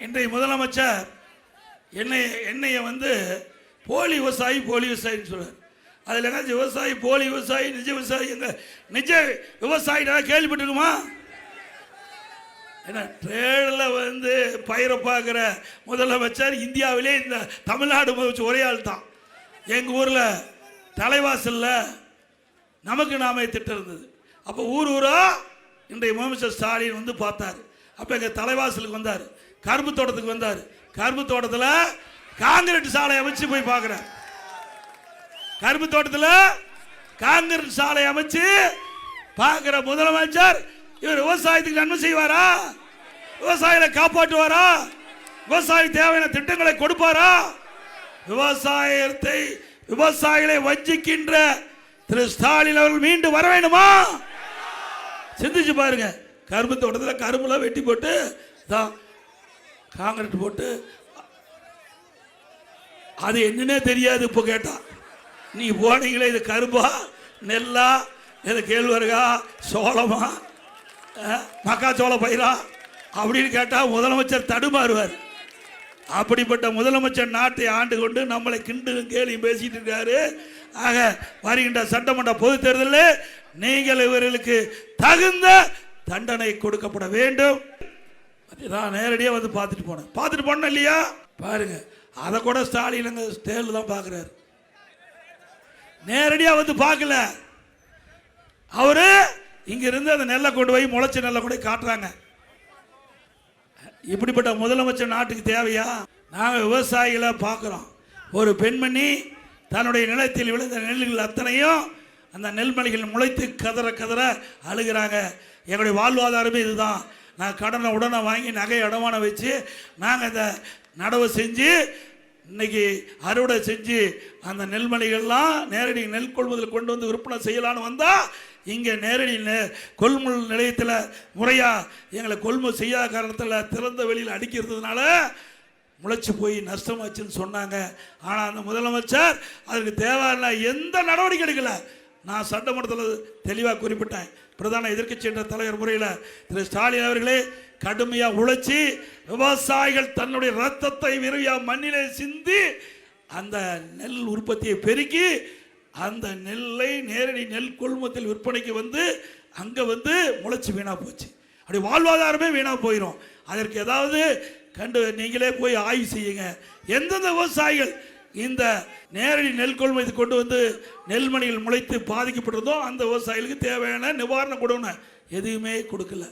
இன்றைய முதலமைச்சர் என்னைய வந்து போலி விவசாயின்னு சொல்றாரு. அதில் என்ன விவசாயி போலி விவசாயி நிஜ விவசாயி எங்க நிஜ விவசாயி கேள்விப்பட்டிருக்குமா? ஏன்னா ட்ரேடில் வந்து பயிரை பார்க்குற முதலமைச்சர் இந்தியாவிலே இந்த தமிழ்நாடு ஒரே ஆள் தான். எங்கள் ஊரில் தலைவாசலில் நமக்கு நாமே திட்டம் இருந்தது. அப்போ ஊரா இன்றைய முதலமைச்சர் ஸ்டாலின் வந்து பார்த்தார். அப்போ எங்கள் தலைவாசலுக்கு வந்தார், கரும்பு தோட்டத்துக்கு வந்தார். கரும்பு தோட்டத்தில் காங்கிரீட் சாலை அமைச்சு போய் பார்க்குறார். கரும்பு தோட்டத்தில் காங்கிரீட் சாலை அமைச்சு பார்க்குற முதலமைச்சர் இவர் விவசாயத்துக்கு நன்மை செய்வாரா? விவசாயிகளை காப்பாற்றுவாரா? விவசாயிக்கு தேவையான திட்டங்களை கொடுப்பாரா? விவசாயிகளை வஞ்சிக்கின்ற திரு ஸ்டாலின் அவர்கள் மீண்டும் வர வேண்டுமா? சிந்திச்சு பாருங்க. கரும்பு தோட்டத்தில் கரும்புல வெட்டி போட்டு தான் காங்கிரீட் போட்டு அது என்னன்னே தெரியாது. இப்போ கேட்டா நீ போனீங்களே இது கரும்பா நெல்லா இது கேழ்வரகா சோளமா மக்காச்சோள பயிரா அப்படின்னு கேட்டால் முதலமைச்சர் தடுமாறுவார். அப்படிப்பட்ட முதலமைச்சர் நாட்டை ஆண்டு கொண்டு நம்மளை கிண்டும் கேலியும் பேசிட்டு இருக்காரு. ஆக வருகின்ற சட்டமன்ற பொது தேர்தலில் நீங்கள் இவர்களுக்கு தகுந்த தண்டனை கொடுக்கப்பட வேண்டும். நான் நேரடியாக வந்து பார்த்துட்டு போனேன் இல்லையா? பாருங்க, அதை கூட ஸ்டாலின் அங்கே ஸ்டேல் தான் பார்க்குறாரு. நேரடியாக வந்து பார்க்கல. அவரு இங்க இருந்து அந்த நெல்லை கொண்டு போய் முளைச்ச நெல்லை கொண்டு போய் காட்டுறாங்க. இப்படிப்பட்ட முதலமைச்சர் நாட்டுக்கு தேவையா? நாங்கள் விவசாயிகளை பார்க்குறோம். ஒரு பெண்மணி தன்னுடைய நிலத்தில் விழுந்த நெல்லுகள் அத்தனையும் அந்த நெல்மணிகள் முளைத்து கதற கதற அழுகிறாங்க. எங்களுடைய வாழ்வாதாரமே இதுதான். நான் கடனை உடனே வாங்கி நகை அடமானம் வச்சு நாங்கள் இந்த நடவு செஞ்சு இன்னைக்கு அறுவடை செஞ்சு அந்த நெல்மணிகள்லாம் நேரடி நெல் கொள்முதல் கொண்டு வந்து விற்பனை செய்யலான்னு வந்தால் இங்கே நேரடி கொள்முதல் நிலையத்தில் முறையாக எங்களை கொள்முதல் செய்யாத காரணத்தில் திறந்த வெளியில் அடிக்கிறதுனால முளைச்சி போய் நஷ்டமாச்சுன்னு சொன்னாங்க. ஆனால் அந்த முதலமைச்சர் அதுக்கு தேவையான எந்த நடவடிக்கை எடுக்கலை. நான் சட்டமன்றத்தில் தெளிவாக குறிப்பிட்டேன். பிரதான எதிர்க்கட்சி என்ற தலைவர் முறையில் திரு ஸ்டாலின் அவர்களே கடுமையாக உழைச்சி விவசாயிகள் தன்னுடைய ரத்தத்தை விரைவாக மண்ணிலே சிந்தி அந்த நெல் உற்பத்தியை பெருக்கி அந்த நெல்லை நேரடி நெல் கொள்முதல் விற்பனைக்கு வந்து அங்கே வந்து முளைச்சி வீணாக போச்சு. அப்படி வாழ்வாதாரமே வீணாக போயிடும். அதற்கு ஏதாவது நீங்களே போய் ஆய்வு செய்யுங்க. எந்தெந்த விவசாயிகள் இந்த நேரடி நெல் கொள்முதல் கொண்டு வந்து நெல்மணிகள் முளைத்து பாதிக்கப்பட்டிருந்தோ அந்த விவசாயிகளுக்கு தேவையான நிவாரணம் கொடுக்கணும். எதுவுமே கொடுக்கல.